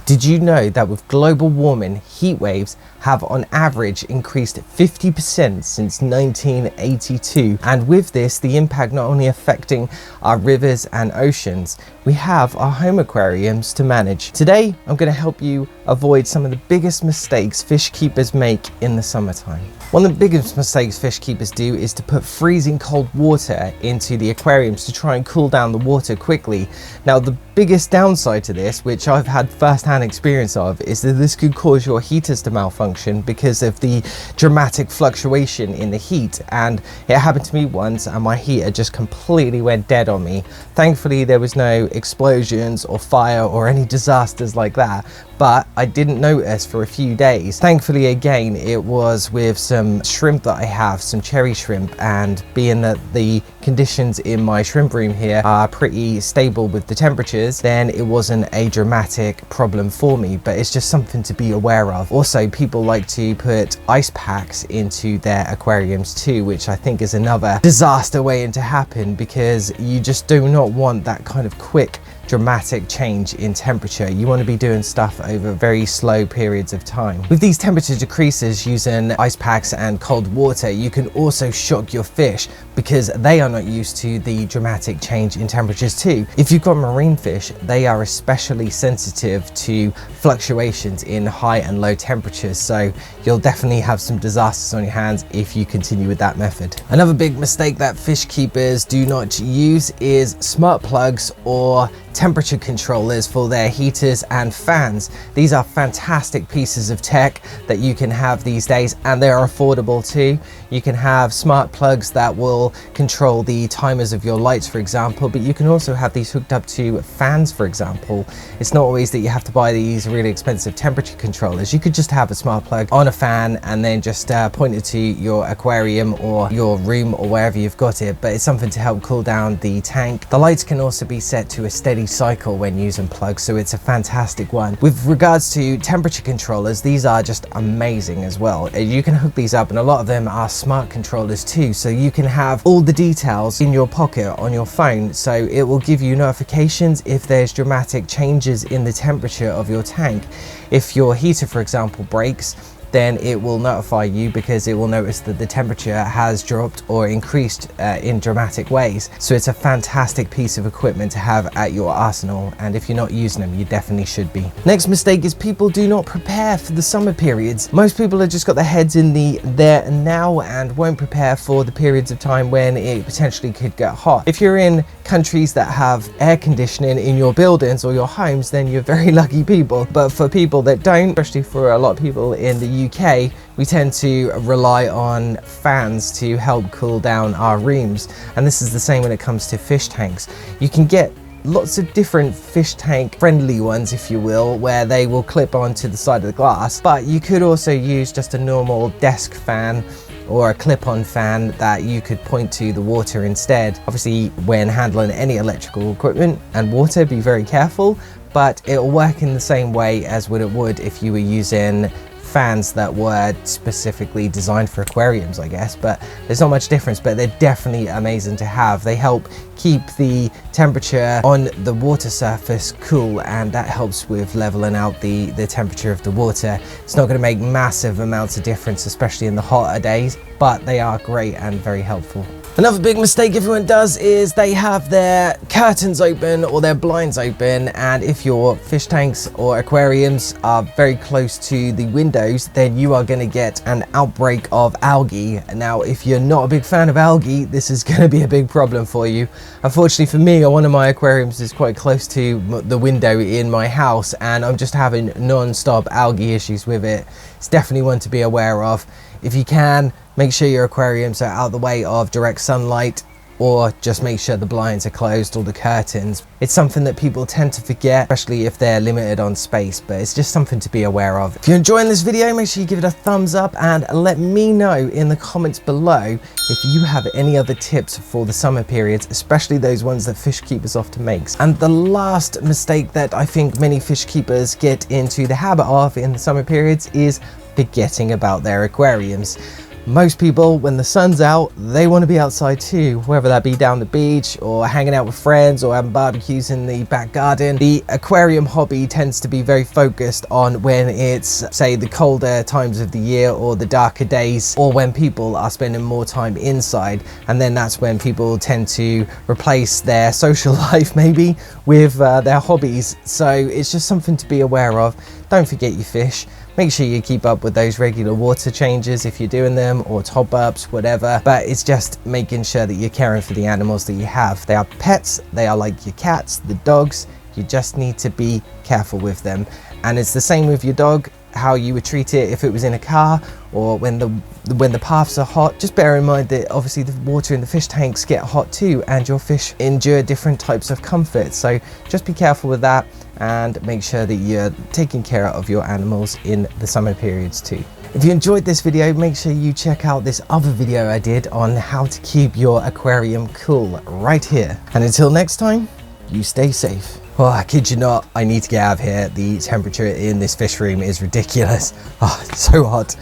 Did you know that with global warming, heat waves have on average increased 50% since 1982? And with this, the impact not only affecting our rivers and oceans, we have our home aquariums to manage. Today, I'm going to help you avoid some of the biggest mistakes fish keepers make in the summertime. One of the biggest mistakes fish keepers do is to put freezing cold water into the aquariums to try and cool down the water quickly. Now, the biggest downside to this, which I've had first-hand experience of, is that this could cause your heaters to malfunction because of the dramatic fluctuation in the heat. And it happened to me once and my heater just completely went dead on me. Thankfully, there was no explosions or fire or any disasters like that, but I didn't notice for a few days. Thankfully, again, it was with some shrimp that I have, some cherry shrimp, and being that the conditions in my shrimp room here are pretty stable with the temperatures, then it wasn't a dramatic problem for me, but it's just something to be aware of. Also, people like to put ice packs into their aquariums too, which I think is another disaster waiting to happen, because you just do not want that kind of quick dramatic change in temperature. You want to be doing stuff over very slow periods of time. With these temperature decreases using ice packs and cold water, you can also shock your fish because they are not used to the dramatic change in temperatures too. If you've got marine fish, they are especially sensitive to fluctuations in high and low temperatures, so you'll definitely have some disasters on your hands if you continue with that method. Another big mistake that fish keepers do not use is smart plugs or temperature controllers for their heaters and fans. These are fantastic pieces of tech that you can have these days, and they are affordable too. You can have smart plugs that will control the timers of your lights, for example, but you can also have these hooked up to fans, for example. It's not always that you have to buy these really expensive temperature controllers. You could just have a smart plug on a fan and then just point it to your aquarium or your room or wherever you've got it, but it's something to help cool down the tank. The lights can also be set to a steady cycle when using plugs, so it's a fantastic one. With regards to temperature controllers, these are just amazing as well. You can hook these up, and a lot of them are smart controllers too, so you can have all the details in your pocket on your phone, so it will give you notifications if there's dramatic changes in the temperature of your tank. If your heater, for example, breaks, then it will notify you because it will notice that the temperature has dropped or increased in dramatic ways. So it's a fantastic piece of equipment to have at your arsenal, and if you're not using them, you definitely should be. Next mistake is people do not prepare for the summer periods. Most people have just got their heads in the there and now and won't prepare for the periods of time when it potentially could get hot. If you're in countries that have air conditioning in your buildings or your homes, then you're very lucky people. But for people that don't, especially for a lot of people in the UK, we tend to rely on fans to help cool down our rooms, and this is the same when it comes to fish tanks. You can get lots of different fish tank friendly ones, if you will, where they will clip onto the side of the glass, but you could also use just a normal desk fan or a clip-on fan that you could point to the water instead. Obviously, when handling any electrical equipment and water, be very careful, but it'll work in the same way as what it would if you were using fans that were specifically designed for aquariums, I guess. But there's not much difference, but they're definitely amazing to have. They help keep the temperature on the water surface cool, and that helps with leveling out the temperature of the water. It's not going to make massive amounts of difference, especially in the hotter days, but they are great and very helpful. Another big mistake everyone does is they have their curtains open or their blinds open, and if your fish tanks or aquariums are very close to the windows, then you are going to get an outbreak of algae. Now, if you're not a big fan of algae, this is going to be a big problem for you. Unfortunately for me, one of my aquariums is quite close to the window in my house, and I'm just having non-stop algae issues with it. It's definitely one to be aware of. If you can, make sure your aquariums are out of the way of direct sunlight, or just make sure the blinds are closed or the curtains. It's something that people tend to forget, especially if they're limited on space, but it's just something to be aware of. If you're enjoying this video, make sure you give it a thumbs up and let me know in the comments below if you have any other tips for the summer periods, especially those ones that fish keepers often makes. And the last mistake that I think many fish keepers get into the habit of in the summer periods is forgetting about their aquariums. most people, when the sun's out, they want to be outside too, whether that be down the beach or hanging out with friends or having barbecues in the back garden. The aquarium hobby tends to be very focused on when it's, say, the colder times of the year or the darker days, or when people are spending more time inside, and then that's when people tend to replace their social life maybe with their hobbies. So it's just something to be aware of. Don't forget your fish. Make sure you keep up with those regular water changes if you're doing them, or top ups, whatever. But it's just making sure that you're caring for the animals that you have. They are pets, they are like your cats, the dogs. You just need to be careful with them. And it's the same with your dog, how you would treat it if it was in a car or when the paths are hot. Just bear in mind that obviously the water in the fish tanks get hot too, and your fish endure different types of comfort. So just be careful with that, and make sure that you're taking care of your animals in the summer periods too. If you enjoyed this video, make sure you check out this other video I did on how to keep your aquarium cool right here. And until next time, you stay safe. Oh, I kid you not, I need to get out of here. The temperature in this fish room is ridiculous. Oh, it's so hot.